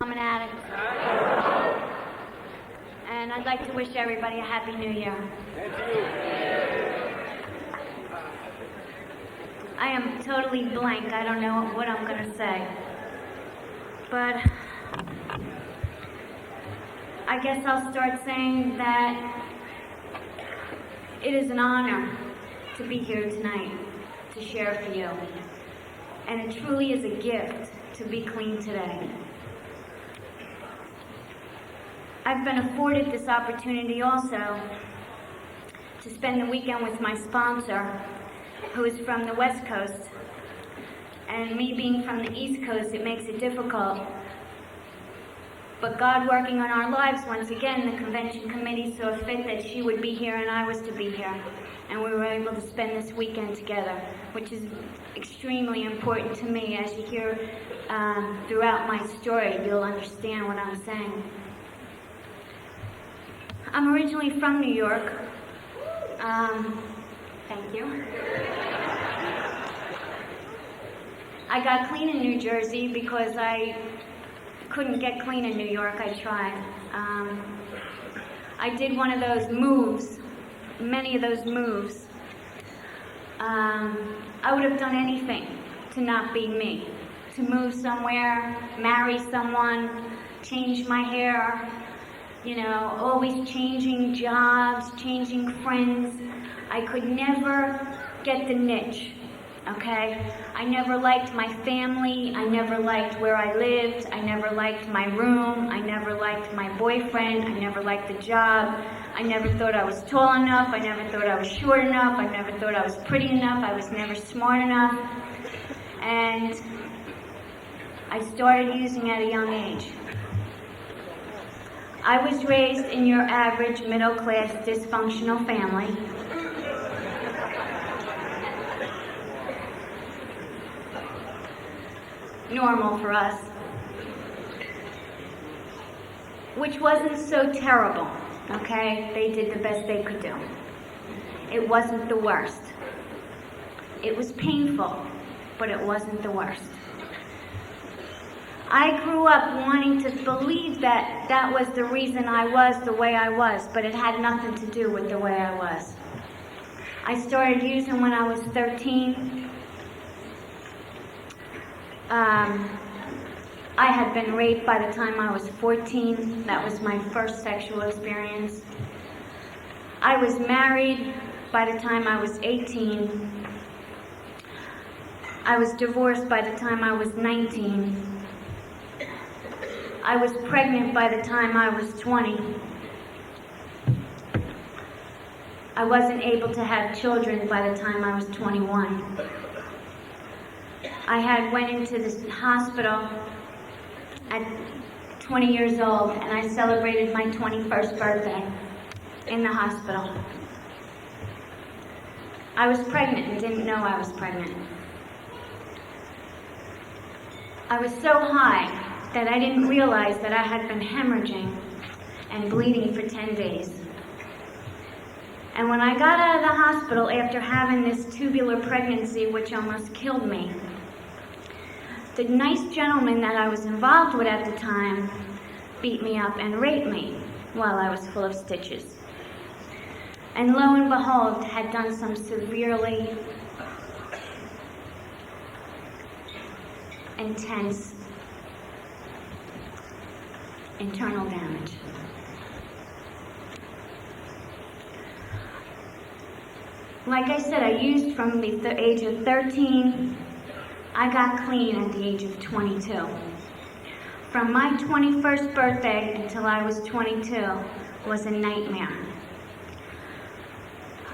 I'm an addict. And I'd like to wish everybody a Happy New Year. I am totally blank. I don't know what I'm going to say. But I guess I'll start saying that it is an honor to be here tonight to share for you. And it truly is a gift to be clean today. I've been afforded this opportunity also to spend the weekend with my sponsor, who is from the West Coast. And me being from the East Coast, it makes it difficult. But God working on our lives, once again, the convention committee saw fit that she would be here and I was to be here. And we were able to spend this weekend together, which is extremely important to me. As you hear throughout my story, you'll understand what I'm saying. I'm originally from New York. Thank you. I got clean in New Jersey because I couldn't get clean in New York. I tried. I did one of those moves, many of those moves. I would have done anything to not be me, to move somewhere, marry someone, change my hair, you know, always changing jobs, changing friends. I could never get the niche, okay? I never liked my family. I never liked where I lived. I never liked my room. I never liked my boyfriend. I never liked the job. I never thought I was tall enough. I never thought I was short enough. I never thought I was pretty enough. I was never smart enough. And I started using at a young age. I was raised in your average middle-class dysfunctional family. Normal for us. Which wasn't so terrible, okay? They did the best they could do. It wasn't the worst. It was painful, but it wasn't the worst. I grew up wanting to believe that that was the reason I was the way I was, but it had nothing to do with the way I was. I started using when I was 13. I had been raped by the time I was 14. That was my first sexual experience. I was married by the time I was 18. I was divorced by the time I was 19. I was pregnant by the time I was 20. I wasn't able to have children by the time I was 21. I went into this hospital at 20 years old, and I celebrated my 21st birthday in the hospital. I was pregnant and didn't know I was pregnant. I was so high that I didn't realize that I had been hemorrhaging and bleeding for 10 days. And when I got out of the hospital after having this tubular pregnancy, which almost killed me, the nice gentleman that I was involved with at the time beat me up and raped me while I was full of stitches. And lo and behold, had done some severely intense internal damage. Like I said, I used from the age of 13. I got clean at the age of 22. From my 21st birthday until I was 22 was a nightmare.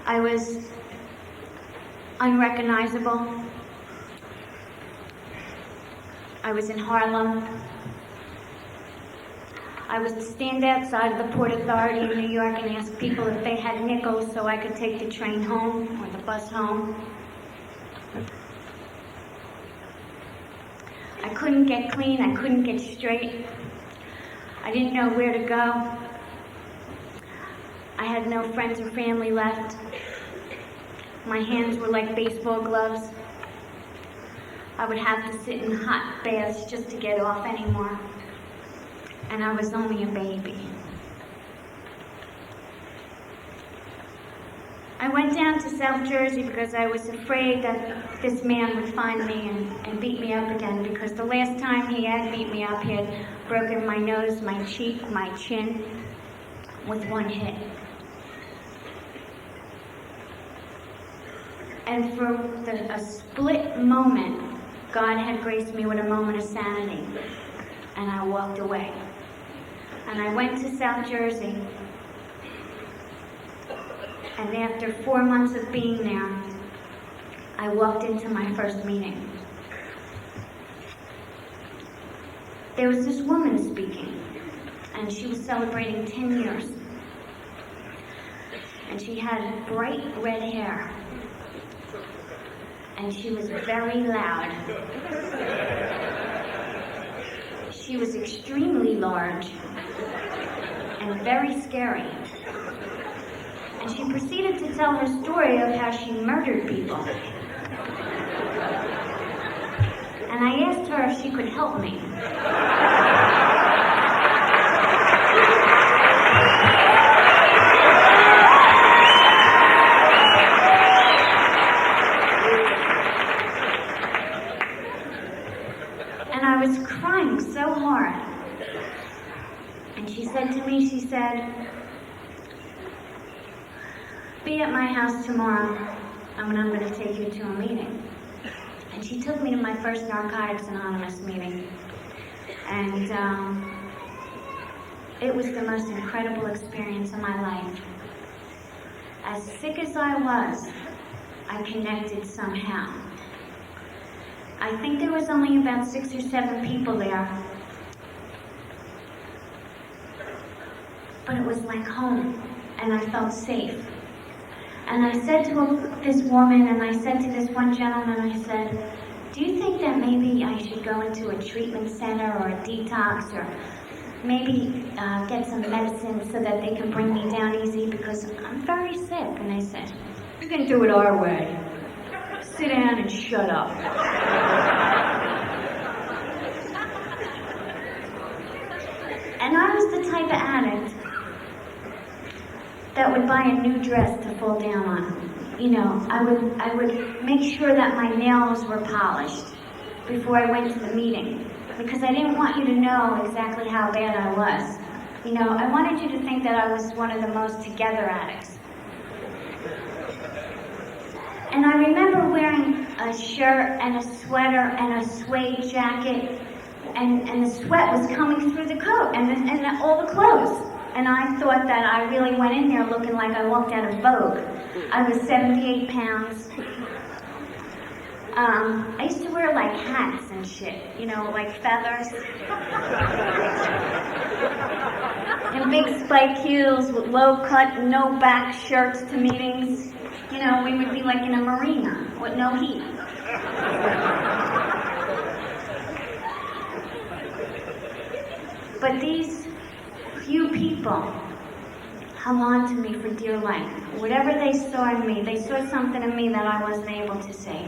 I was unrecognizable. I was in Harlem. I would stand outside of the Port Authority in New York and ask people if they had nickels so I could take the train home or the bus home. I couldn't get clean. I couldn't get straight. I didn't know where to go. I had no friends or family left. My hands were like baseball gloves. I would have to sit in hot baths just to get off anymore. and I was only a baby. I went down to South Jersey because I was afraid that this man would find me and beat me up again, because the last time he had beat me up, he had broken my nose, my cheek, my chin with one hit. And for a split moment, God had graced me with a moment of sanity, and I walked away. And I went to South Jersey, and after 4 months of being there, I walked into my first meeting. There was this woman speaking, and she was celebrating 10 years. And she had bright red hair, and she was very loud. She was extremely large and very scary. And she proceeded to tell her story of how she murdered people. And I asked her if she could help me. And I was crying so hard. And she said to me, she said, "Be at my house tomorrow, and I'm going to take you to a meeting." And she took me to my first Narcotics Anonymous meeting. And it was the most incredible experience of my life. As sick as I was, I connected somehow. I think there was only about 6 or 7 people there. But it was like home, and I felt safe. And I said to this woman, and I said to this one gentleman, I said, "Do you think that maybe I should go into a treatment center or a detox, or maybe get some medicine so that they can bring me down easy, because I'm very sick?" And they said, "We can do it our way. Sit down and shut up." And I was the type of addict that would buy a new dress to fall down on. You know, I would make sure that my nails were polished before I went to the meeting, because I didn't want you to know exactly how bad I was. You know, I wanted you to think that I was one of the most together addicts. And I remember wearing a shirt and a sweater and a suede jacket, and the sweat was coming through the coat and all the clothes. And I thought that I really went in there looking like I walked out of Vogue. I was 78 pounds. I used to wear like hats and shit, you know, like feathers. And big spike heels with low cut, no back shirts to meetings. You know, we would be like in a marina with no heat. But these few people hung on to me for dear life. Whatever they saw in me, they saw something in me that I wasn't able to see.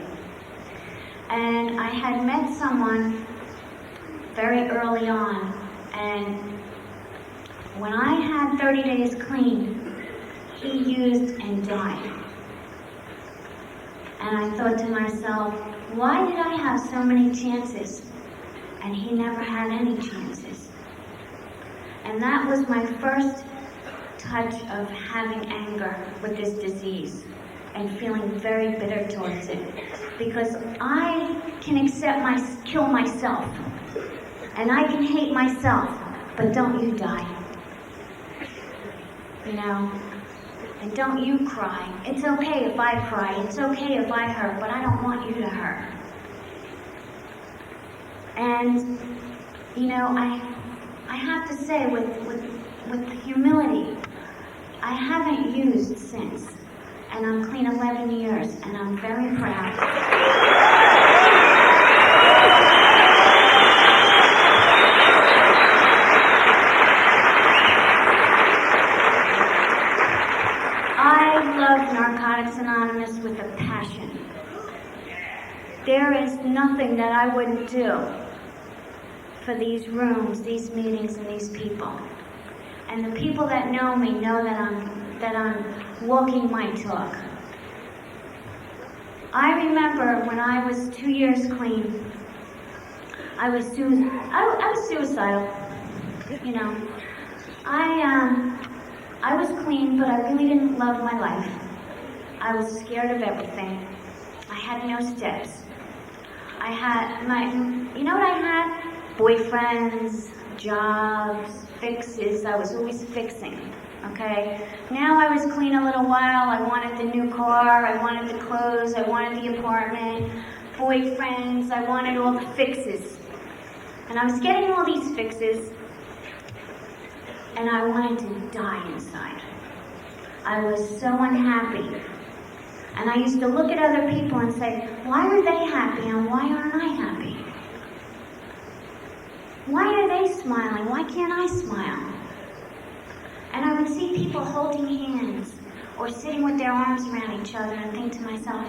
And I had met someone very early on, and when I had 30 days clean, he used and died. And I thought to myself, why did I have so many chances and he never had any chances? And that was my first touch of having anger with this disease and feeling very bitter towards it. Because I can kill myself, and I can hate myself, but don't you die. You know? And don't you cry. It's okay if I cry, it's okay if I hurt, but I don't want you to hurt. And, you know, I have to say, with humility, I haven't used since, and I'm clean 11 years, and I'm very proud. I love Narcotics Anonymous with a passion. There is nothing that I wouldn't do for these rooms, these meetings, and these people. And the people that know me know that I'm walking my talk. I remember when I was 2 years clean, I was suicidal. You know, I was clean, but I really didn't love my life. I was scared of everything. I had no steps. I had you know what I had? Boyfriends, jobs, fixes. I was always fixing, okay? Now I was clean a little while. I wanted the new car. I wanted the clothes. I wanted the apartment, boyfriends. I wanted all the fixes. And I was getting all these fixes, and I wanted to die inside. I was so unhappy. And I used to look at other people and say, why are they happy and why aren't I happy? Why are they smiling? Why can't I smile? And I would see people holding hands or sitting with their arms around each other and think to myself,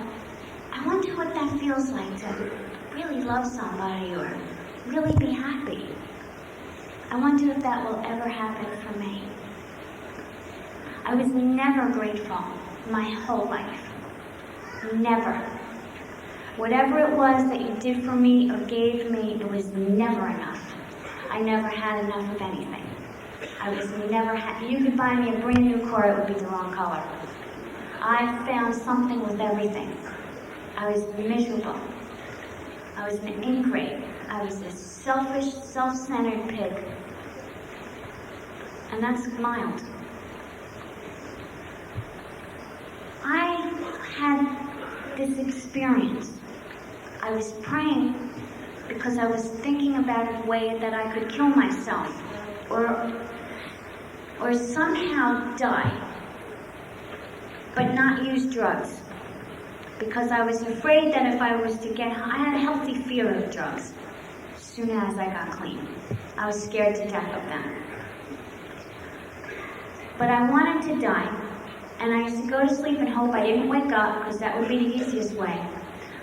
I wonder what that feels like to really love somebody or really be happy. I wonder if that will ever happen for me. I was never grateful my whole life. Never. Whatever it was that you did for me or gave me, it was never enough. I never had enough of anything. You could buy me a brand new car, it would be the wrong color. I found something with everything. I was miserable. I was an ingrate. I was a selfish, self-centered pig. And that's mild. I had this experience. I was praying because I was thinking about a way that I could kill myself or somehow die, but not use drugs. Because I was afraid that if I was to get high, I had a healthy fear of drugs as soon as I got clean. I was scared to death of them. But I wanted to die. And I used to go to sleep and hope I didn't wake up, because that would be the easiest way.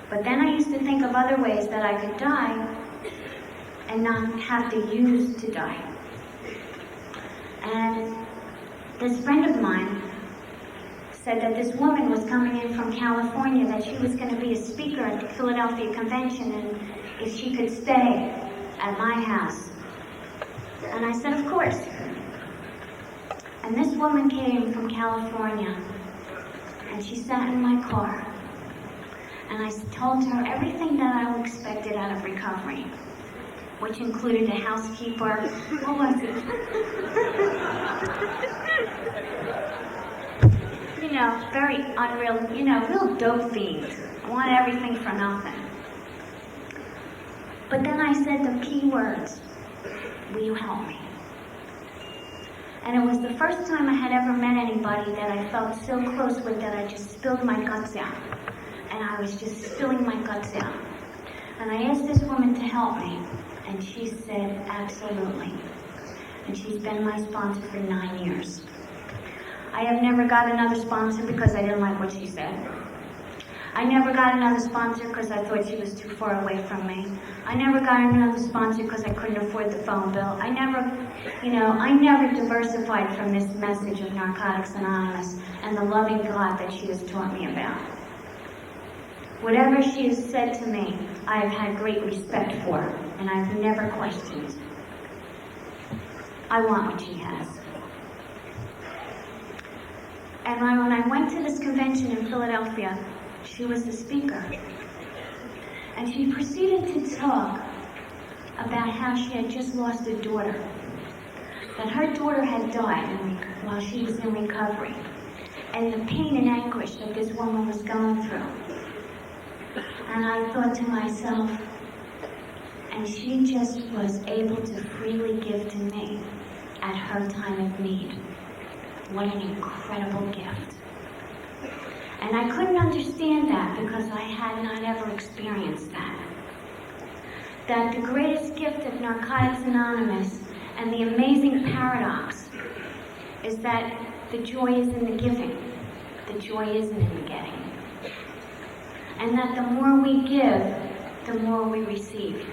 But then I used to think of other ways that I could die and not have to use to die. And this friend of mine said that this woman was coming in from California, that she was going to be a speaker at the Philadelphia convention, and if she could stay at my house. And I said, of course. And this woman came from California, and she sat in my car. And I told her everything that I expected out of recovery, which included a housekeeper. What was it? You know, very unreal, real dope fiend. I want everything for nothing. But then I said the key words, will you help me? And it was the first time I had ever met anybody that I felt so close with that I just spilled my guts out. And I was just spilling my guts out. And I asked this woman to help me, and she said, absolutely. And she's been my sponsor for 9 years. I have never got another sponsor because I didn't like what she said. I never got another sponsor because I thought she was too far away from me. I never got another sponsor because I couldn't afford the phone bill. I never diversified from this message of Narcotics Anonymous and the loving God that she has taught me about. Whatever she has said to me, I have had great respect for, and I've never questioned. I want what she has. And when I went to this convention in Philadelphia, she was the speaker. And she proceeded to talk about how she had just lost a daughter. That her daughter had died while she was in recovery. And the pain and anguish that this woman was going through. And I thought to myself, and she just was able to freely give to me at her time of need. What an incredible gift. And I couldn't understand that because I had not ever experienced that. That the greatest gift of Narcotics Anonymous and the amazing paradox is that the joy is in the giving. The joy isn't in the getting. And that the more we give, the more we receive.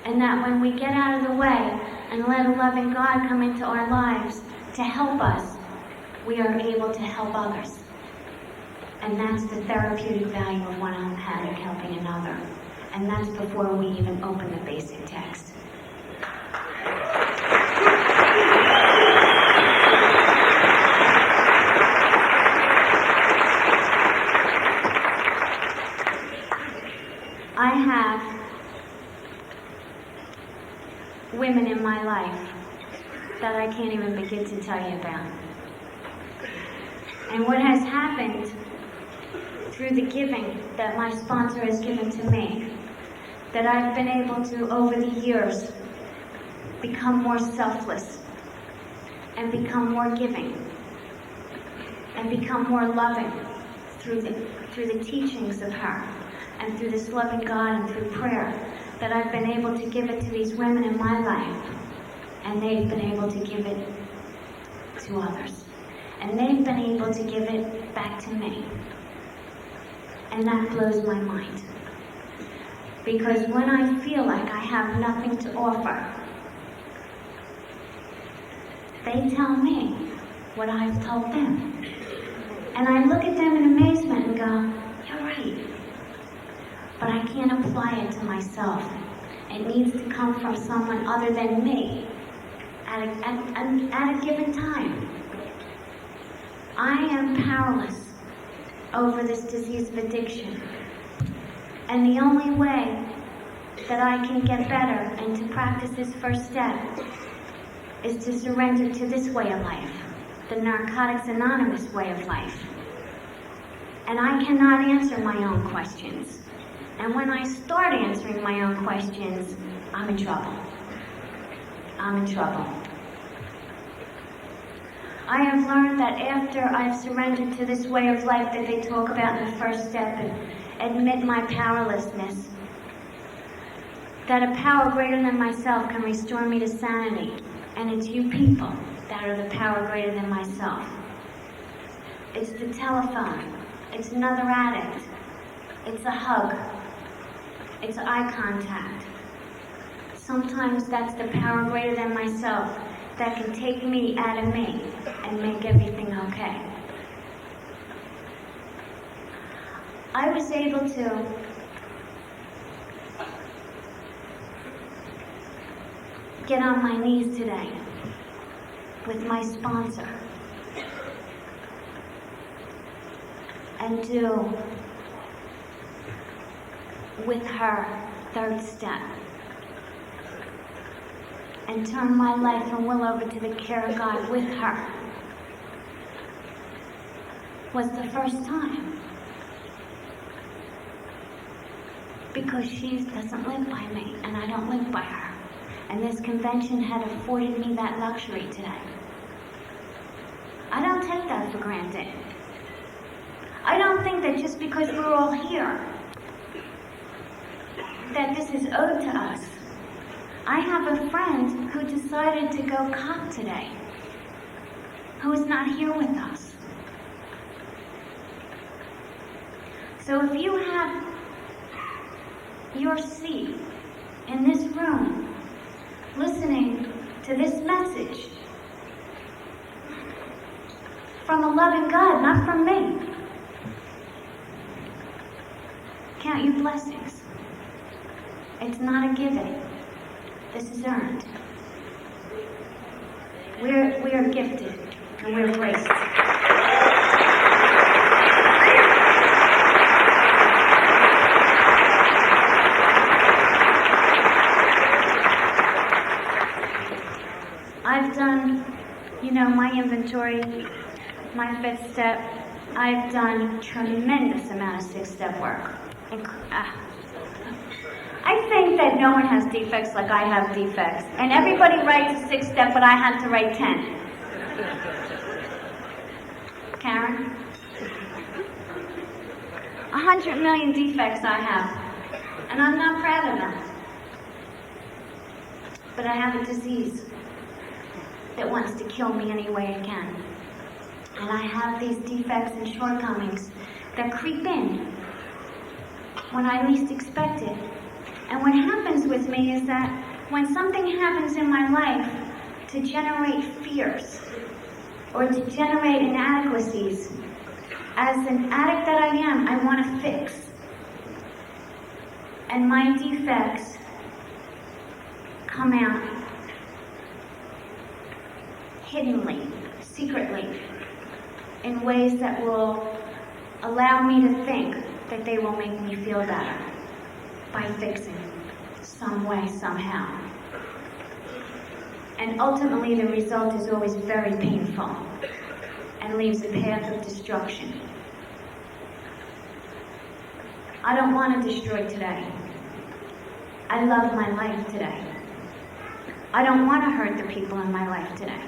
And that when we get out of the way and let a loving God come into our lives to help us, we are able to help others. And that's the therapeutic value of one addict helping another. And that's before we even open the basic text. I have women in my life that I can't even begin to tell you about. And what has happened through the giving that my sponsor has given to me, that I've been able to, over the years, become more selfless and become more giving and become more loving through the teachings of her and through this loving God and through prayer, that I've been able to give it to these women in my life, and they've been able to give it to others. And they've been able to give it back to me. And that blows my mind. Because when I feel like I have nothing to offer, they tell me what I've told them. And I look at them in amazement and go, you're right. But I can't apply it to myself. It needs to come from someone other than me at a given time. I am powerless over this disease of addiction. And the only way that I can get better and to practice this first step is to surrender to this way of life, the Narcotics Anonymous way of life. And I cannot answer my own questions. And when I start answering my own questions, I'm in trouble. I'm in trouble. I have learned that after I've surrendered to this way of life that they talk about in the first step and admit my powerlessness, that a power greater than myself can restore me to sanity. And it's you people that are the power greater than myself. It's the telephone. It's another addict. It's a hug. It's eye contact. Sometimes that's the power greater than myself that can take me out of me and make everything okay. I was able to get on my knees today with my sponsor and do with her third step and turn my life and will over to the care of God with her was the first time, because she doesn't live by me and I don't live by her, and this convention had afforded me that luxury today. I don't take that for granted. I don't think that just because we're all here that this is owed to us. I have a friend who decided to go cop today, who is not here with us. So if you have your seat in this room, listening to this message from a loving God, not from me, count your blessings. It's not a giving. This is earned. We are gifted and we're graced. I've done, my inventory, my fifth step. I've done tremendous amount of six-step work. I think that no one has defects like I have defects. And everybody writes a six-step, but I had to write 10. Karen? 100 million defects I have. And I'm not proud of them. But I have a disease that wants to kill me any way it can. And I have these defects and shortcomings that creep in when I least expect it. And what happens with me is that when something happens in my life to generate fears or to generate inadequacies, as an addict that I am, I want to fix. And my defects come out hiddenly, secretly, in ways that will allow me to think that they will make me feel better by fixing some way, somehow. And ultimately the result is always very painful and leaves a path of destruction. I don't want to destroy today. I love my life today. I don't want to hurt the people in my life today.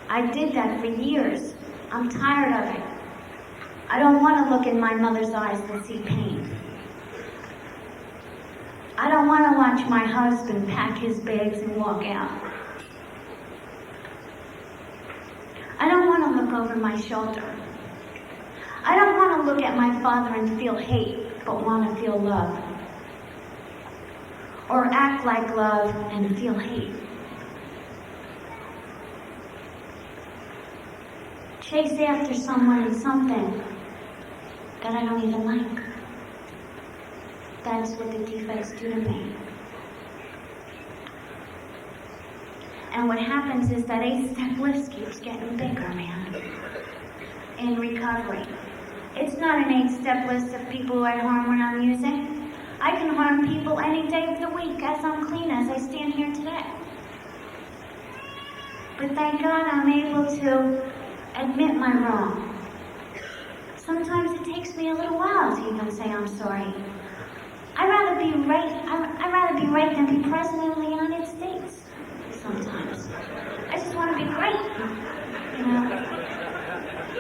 I did that for years. I'm tired of it. I don't want to look in my mother's eyes and see pain. I don't want to watch my husband pack his bags and walk out. I don't want to look over my shoulder. I don't want to look at my father and feel hate, but want to feel love. Or act like love and feel hate. Chase after someone and something that I don't even like. That's what the defects do to me. And what happens is that 8-step list keeps getting bigger, man, in recovery. It's not an 8-step list of people who I harm when I'm using. I can harm people any day of the week as I'm clean, as I stand here today. But thank God I'm able to admit my wrong. Sometimes it takes me a little while to even say I'm sorry. I'd rather be right than be president of the United States. Sometimes I just want to be great, you know.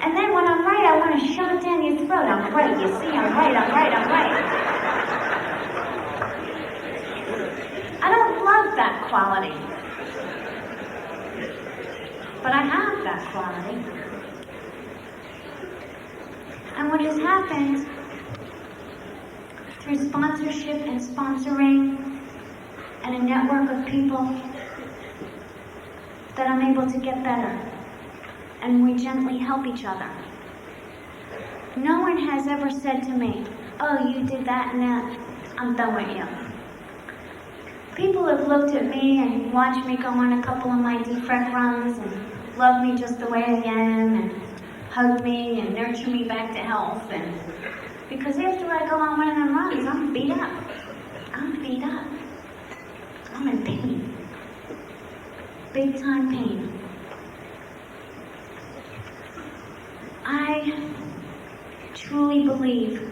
And then when I'm right, I want to shove it down your throat. I'm right, you see, I'm right. I don't love that quality, but I have that quality. And what has happened through sponsorship and sponsoring and a network of people, that I'm able to get better and we gently help each other. No one has ever said to me, oh, you did that and that, I'm done with you. People have looked at me and watched me go on a couple of my defect runs and love me just the way I am and hug me and nurture me back to health. And because after I go on one of them runs, I'm beat up. I'm in pain. Big time pain. I truly believe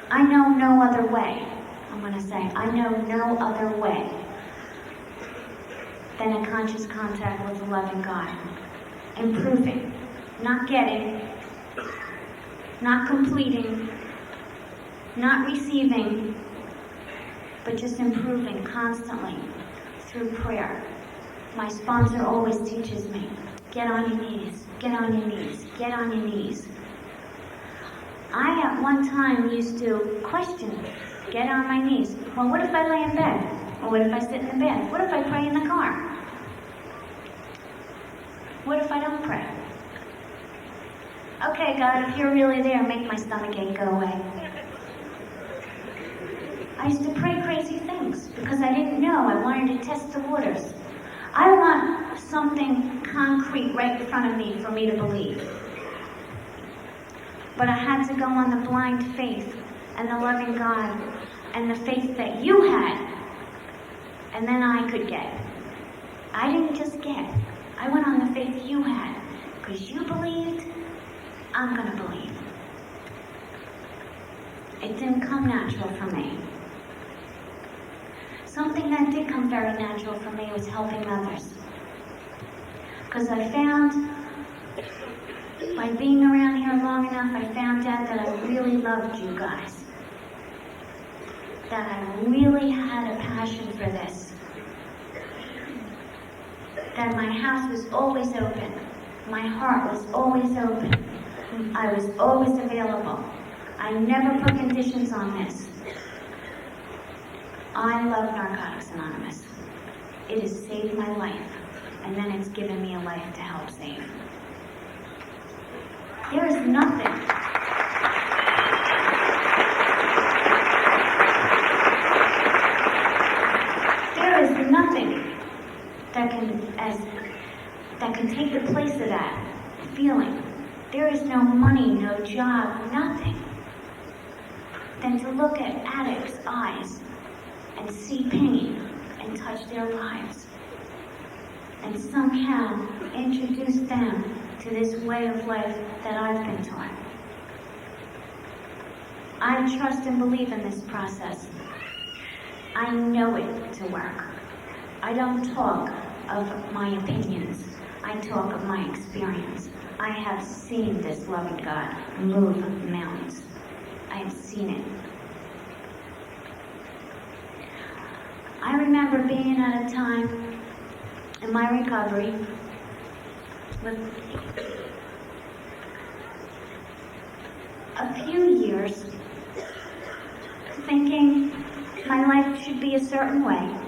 I know no other way. I'm going to say, I know no other way than a conscious contact with the loving God. Improving, not getting, not completing, not receiving, but just improving constantly through prayer. My sponsor always teaches me, get on your knees, get on your knees, get on your knees. I at one time used to question, get on my knees. Well, what if I lay in bed? Or what if I sit in the bed? What if I pray in the car? What if I don't pray? Okay, God, if you're really there, make my stomach ache go away. I used to pray crazy things because I didn't know. I wanted to test the waters. I want something concrete right in front of me for me to believe. But I had to go on the blind faith and the loving God and the faith that you had, and then I could get. I didn't just get. I went on the faith you had. Because you believed, I'm going to believe. It didn't come natural for me. Something that did come very natural for me was helping others. Because I found, by being around here long enough, I found out that I really loved you guys. That I really had a passion for this. That my house was always open. My heart was always open. I was always available. I never put conditions on this. I love Narcotics Anonymous. It has saved my life, and then it's given me a life to help save. There is nothing that can take the place of that feeling. There is no money, no job, nothing, than to look at addicts' eyes and see pain and touch their lives and somehow introduce them to this way of life that I've been taught. I trust and believe in this process. I know it to work. I don't talk of my opinions. I talk of my experience. I have seen this loving God move mountains. I have seen it. I remember being at a time in my recovery with a few years thinking my life should be a certain way.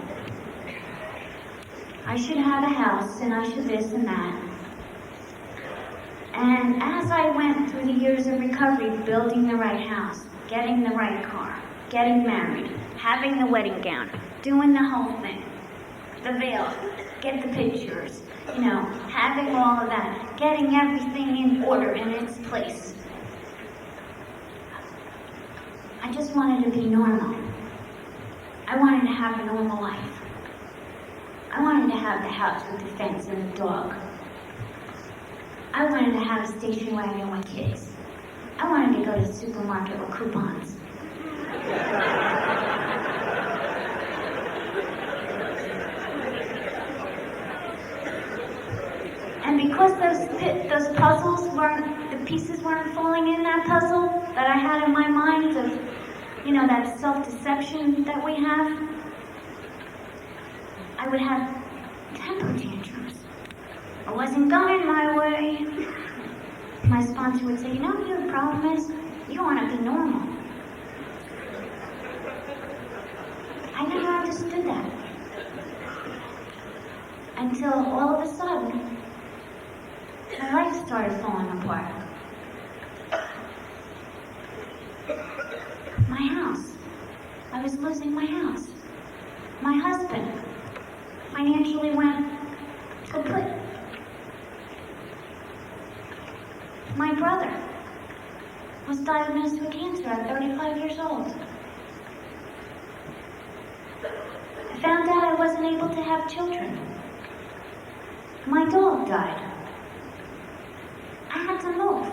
I should have a house, and I should this and that. And as I went through the years of recovery, building the right house, getting the right car, getting married, having the wedding gown, doing the whole thing, the veil, get the pictures, having all of that, getting everything in order in its place. I just wanted to be normal. I wanted to have a normal life. I wanted to have the house with the fence and the dog. I wanted to have a station wagon with kids. I wanted to go to the supermarket with coupons. And because those puzzles the pieces weren't falling in that puzzle that I had in my mind of, that self-deception that we have, I would have temper tantrums. I wasn't going my way. My sponsor would say, your problem is you want to be normal. I never understood that. Until all of a sudden, my life started falling apart. My house. I was losing my house. My husband financially went kaput. My brother was diagnosed with cancer at 35 years old. I found out I wasn't able to have children. My dog died. I had to move.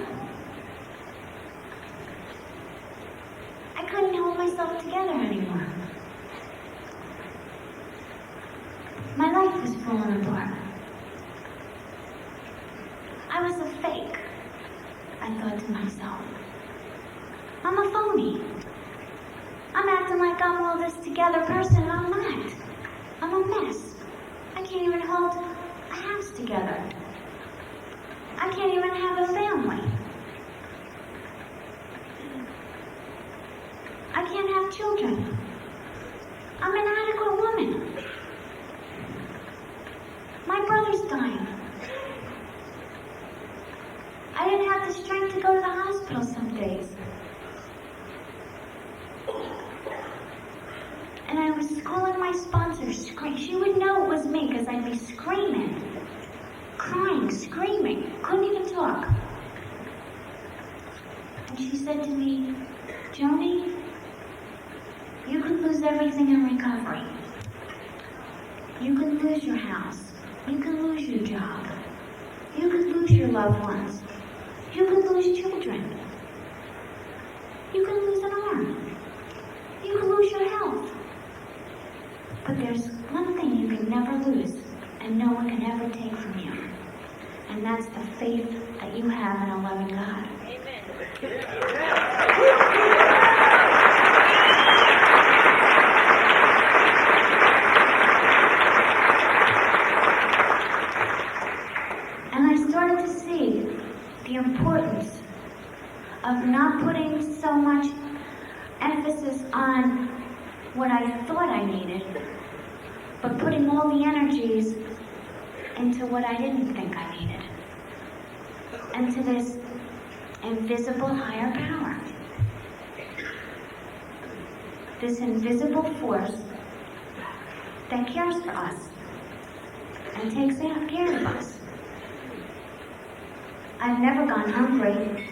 I couldn't hold myself together anymore. My life was falling apart. I was a fake, I thought to myself. I'm a phony. I'm acting like I'm all this together person, and I'm not. I'm a mess. I can't even hold a house together. I can't even have a family. I can't have children. I'm an inadequate woman. My brother's dying. I didn't have the strength to go to the hospital some days. And I was calling my sponsor, screaming. She would know it was me because I'd be screaming, crying, screaming, couldn't even talk. And she said to me, Joni, you could lose everything in recovery. You could lose your house. You could lose your job. You could lose your loved ones. You could lose children. You could lose an arm. You could lose your health. But there's one thing you can never lose, and no one can ever take from you. And that's the faith that you have in a loving God. And I started to see the importance of not putting so much emphasis on what I thought I needed, but putting all the energies into what I didn't think I needed, and to this invisible higher power, this invisible force that cares for us and takes care of us. I've never gone hungry.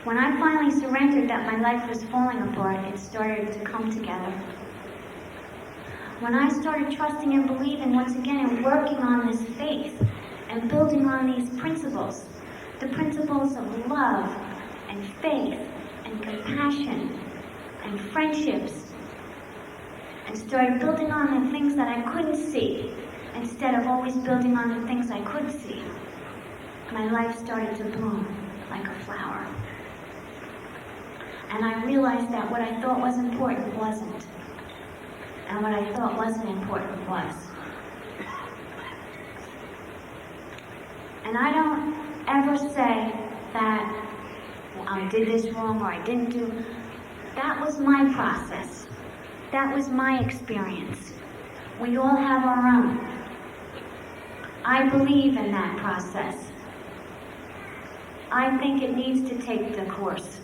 When I finally surrendered that my life was falling apart, it started to come together. When I started trusting and believing once again and working on this faith and building on these principles, the principles of love and faith and compassion and friendships, and started building on the things that I couldn't see instead of always building on the things I could see, my life started to bloom like a flower. And I realized that what I thought was important wasn't. And what I thought wasn't important was. And I don't ever say that I did this wrong or I didn't do. That was my process. That was my experience. We all have our own. I believe in that process. I think it needs to take the course.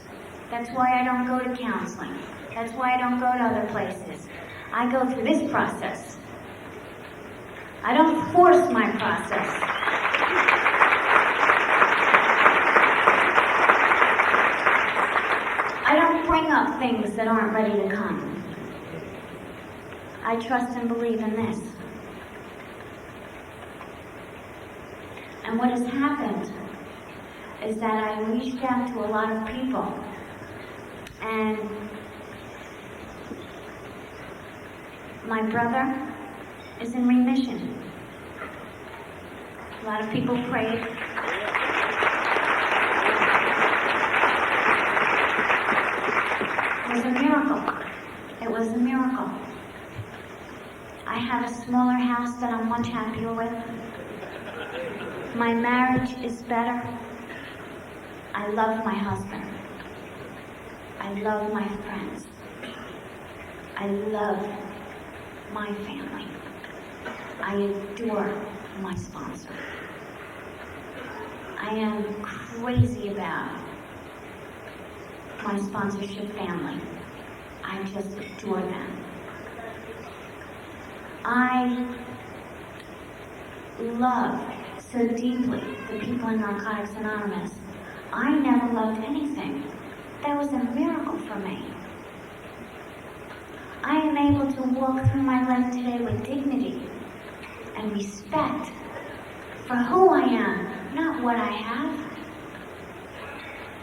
That's why I don't go to counseling. That's why I don't go to other places. I go through this process. I don't force my process. I don't bring up things that aren't ready to come. I trust and believe in this. And what has happened is that I reached out to a lot of people, and my brother is in remission. A lot of people prayed. It was a miracle. It was a miracle. I have a smaller house that I'm much happier with. My marriage is better. I love my husband. I love my friends. I love my family. I adore my sponsor. I am crazy about my sponsorship family. I just adore them. I love so deeply the people in Narcotics Anonymous. I never loved anything. That was a miracle for me. I am able to walk through my life today with dignity and respect for who I am, not what I have.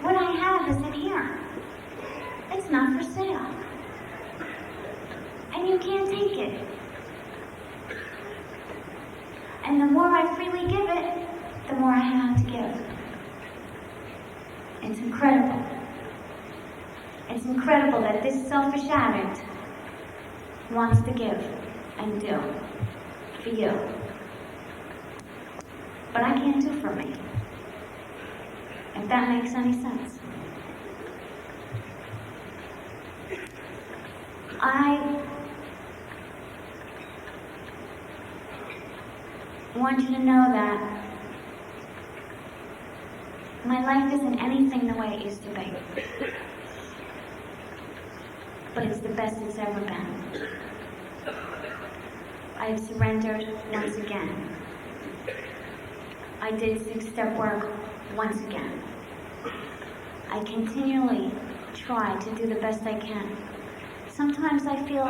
What I have isn't here. It's not for sale. And you can't take it. And the more I freely give it, the more I have to give. It's incredible. It's incredible that this selfish addict wants to give and do for you. But I can't do for me. If that makes any sense. I want you to know that my life isn't anything the way it used to be. But it's the best it's ever been. I have surrendered once again. I did 6-step work once again. I continually try to do the best I can. Sometimes I feel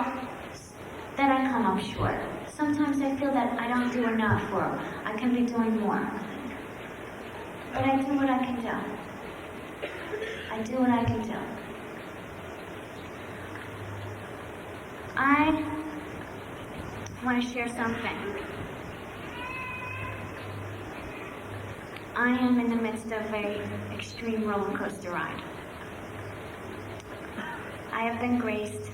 that I come up short. Sometimes I feel that I don't do enough, or I can be doing more. But I do what I can do. I do what I can do. I want to share something. I am in the midst of an extreme roller coaster ride. I have been graced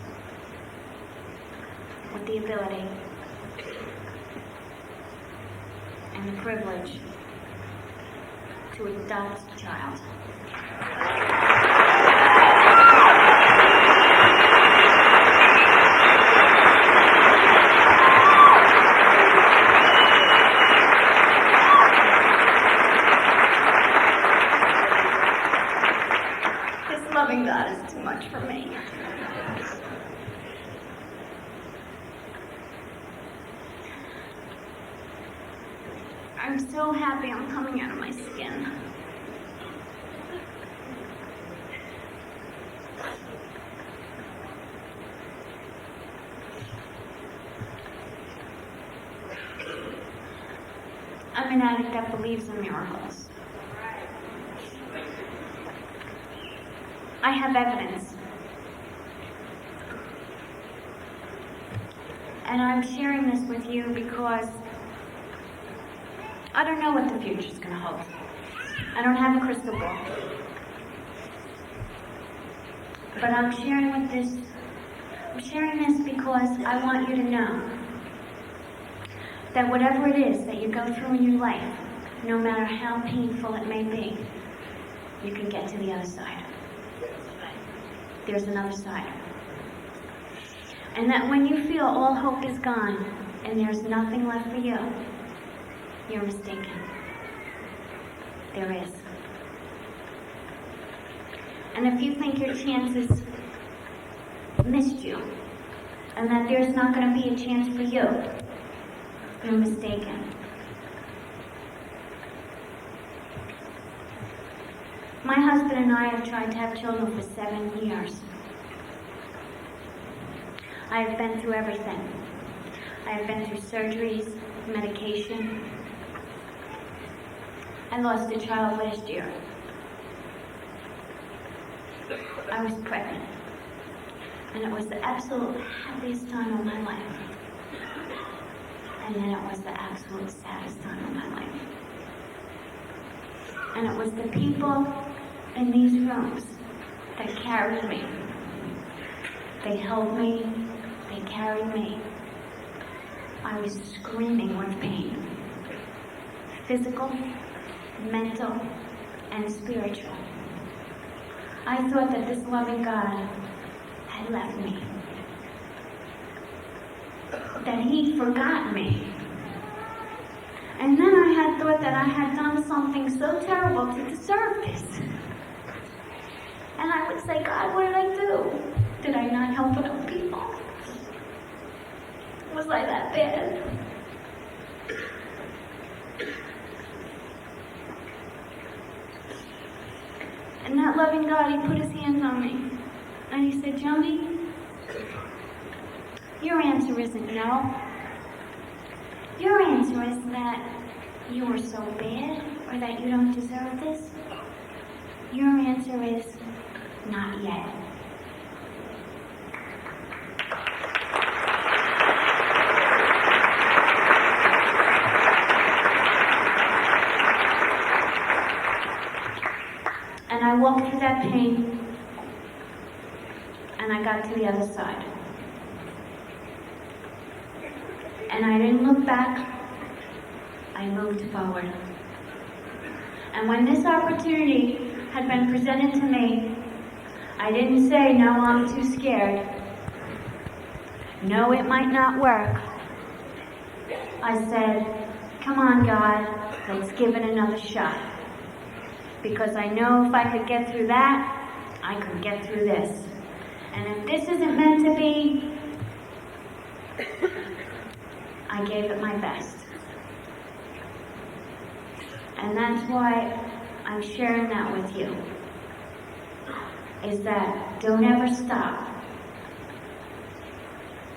with the ability and the privilege to adopt a child. much for me. I'm so happy I'm coming out of my skin. I'm an addict that believes in miracles. I have evidence. And I'm sharing this with you because I don't know what the future's going to hold. I don't have a crystal ball. But I'm sharing this because I want you to know that whatever it is that you go through in your life, no matter how painful it may be, you can get to the other side. There's another side. And that when you feel all hope is gone and there's nothing left for you, you're mistaken. There is. And if you think your chances missed you, and that there's not going to be a chance for you, you're mistaken. My husband and I have tried to have children for 7 years. I have been through everything. I have been through surgeries, medication. I lost a child last year. I was pregnant. And it was the absolute happiest time of my life. And then it was the absolute saddest time of my life. And it was the people in these rooms that carried me. They held me. They carried me. I was screaming with pain. Physical, mental, and spiritual. I thought that this loving God had left me. That He'd forgotten me. And then I had thought that I had done something so terrible to deserve this. And I would say, God, what did I do? Did I not help enough people? Was I that bad? And that loving God, He put His hands on me. And He said, Joni, your answer isn't no. Your answer is that you were so bad or that you don't deserve this. Your answer is not yet. And I walked through that pain and I got to the other side. And I didn't look back, I moved forward. And when this opportunity had been presented to me, I didn't say, no, I'm too scared. No, it might not work. I said, come on, God, let's give it another shot. Because I know if I could get through that, I could get through this. And if this isn't meant to be, I gave it my best. And that's why I'm sharing that with you. Is that don't ever stop.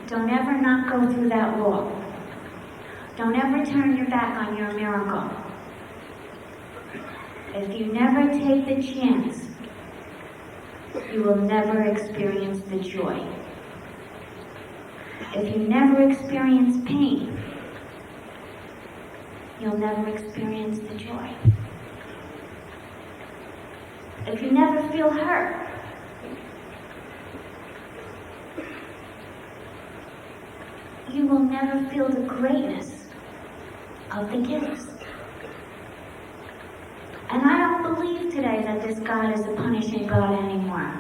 Don't ever not go through that wall. Don't ever turn your back on your miracle. If you never take the chance, you will never experience the joy. If you never experience pain, you'll never experience the joy. If you never feel hurt, you will never feel the greatness of the gifts. And I don't believe today that this God is a punishing God anymore.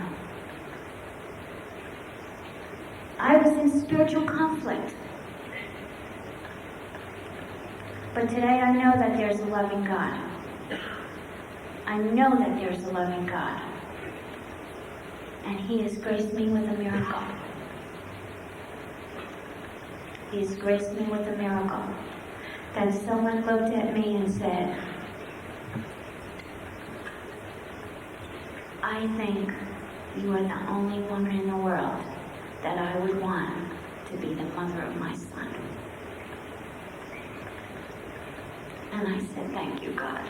I was in spiritual conflict. But today I know that there's a loving God. I know that there's a loving God. and He has graced me with a miracle. He has graced me with a miracle. That someone looked at me and said, I think you are the only woman in the world that I would want to be the mother of my son. And I said, thank you, God.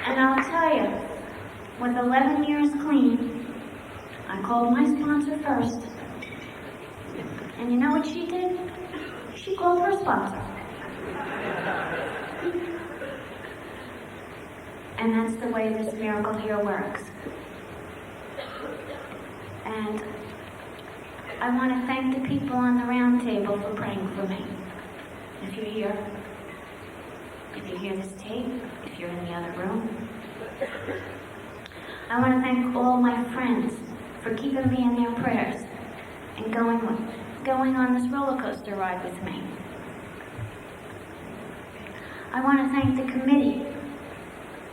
And I'll tell you, with 11 years clean, I called my sponsor first. And you know what she did? She called her sponsor. And that's the way this miracle here works. And I want to thank the people on the round table for praying for me. If you're here, if you hear this tape, if you're in the other room. I want to thank all my friends for keeping me in their prayers and going on this roller coaster ride with me. I want to thank the committee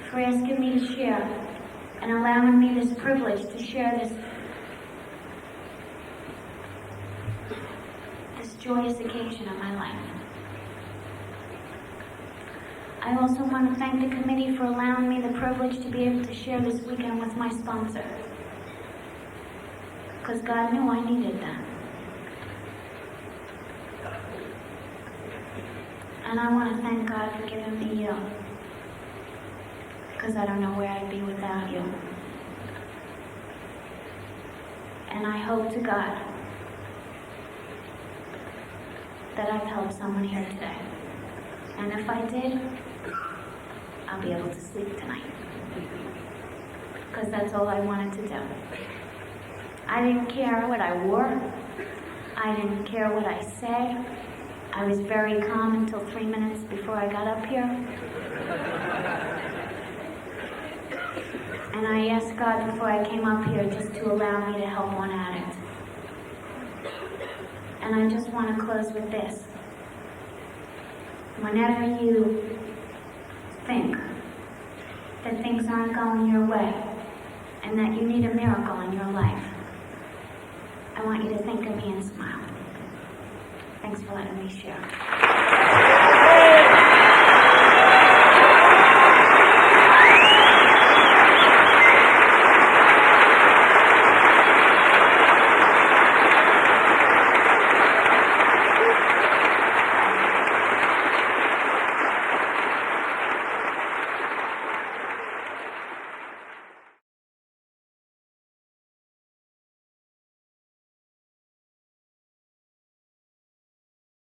for asking me to share and allowing me this privilege to share this joyous occasion of my life. I also want to thank the committee for allowing me the privilege to be able to share this weekend with my sponsor. Because God knew I needed that. And I want to thank God for giving me you. Because I don't know where I'd be without you. And I hope to God that I've helped someone here today. And if I did, I'll be able to sleep tonight. Because that's all I wanted to do. I didn't care what I wore. I didn't care what I said. I was very calm until 3 minutes before I got up here. And I asked God before I came up here just to allow me to help one addict. And I just want to close with this. Whenever you think that things aren't going your way and that you need a miracle in your life, I want you to think of me and smile. Thanks for letting me share.